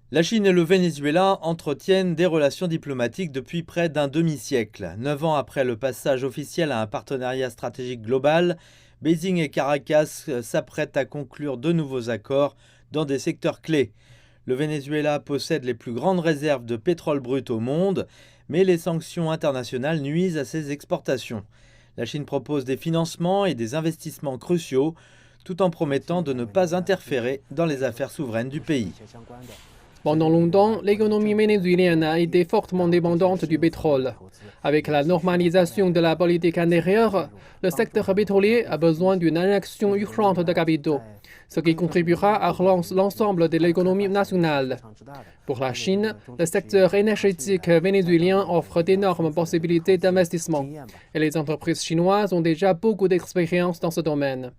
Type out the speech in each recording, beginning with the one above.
La Chine et le Venezuela entretiennent des relations diplomatiques depuis près d'un demi-siècle. 9 ans après le passage officiel à un partenariat stratégique global, Beijing et Caracas s'apprêtent à conclure de nouveaux accords dans des secteurs clés. Le Venezuela possède les plus grandes réserves de pétrole brut au monde, mais les sanctions internationales nuisent à ses exportations. La Chine propose des financements et des investissements cruciaux, tout en promettant de ne pas interférer dans les affaires souveraines du pays. Pendant longtemps, l'économie vénézuélienne a été fortement dépendante du pétrole. Avec la normalisation de la politique intérieure, le secteur pétrolier a besoin d'une injection urgente de capitaux, ce qui contribuera à relancer l'ensemble de l'économie nationale. Pour la Chine, le secteur énergétique vénézuélien offre d'énormes possibilités d'investissement et les entreprises chinoises ont déjà beaucoup d'expérience dans ce domaine.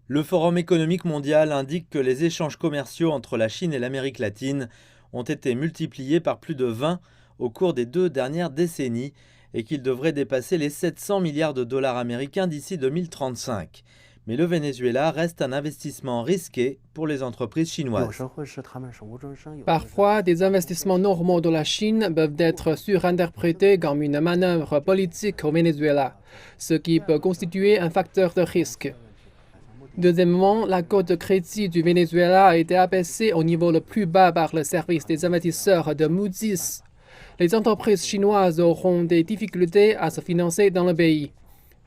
Le Forum économique mondial indique que les échanges commerciaux entre la Chine et l'Amérique latine ont été multipliés par plus de 20 au cours des 2 dernières décennies et qu'ils devraient dépasser les 700 milliards de dollars américains d'ici 2035. Mais le Venezuela reste un investissement risqué pour les entreprises chinoises. Parfois, des investissements normaux de la Chine peuvent être surinterprétés comme une manœuvre politique au Venezuela, ce qui peut constituer un facteur de risque. Deuxièmement, la cote de crédit du Venezuela a été abaissée au niveau le plus bas par le service des investisseurs de Moody's. Les entreprises chinoises auront des difficultés à se financer dans le pays.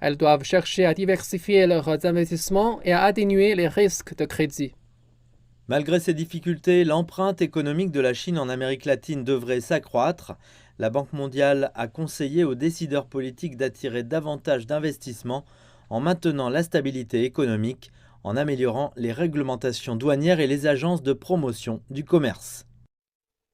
Elles doivent chercher à diversifier leurs investissements et à atténuer les risques de crédit. Malgré ces difficultés, l'empreinte économique de la Chine en Amérique latine devrait s'accroître. La Banque mondiale a conseillé aux décideurs politiques d'attirer davantage d'investissements en maintenant la stabilité économique, en améliorant les réglementations douanières et les agences de promotion du commerce.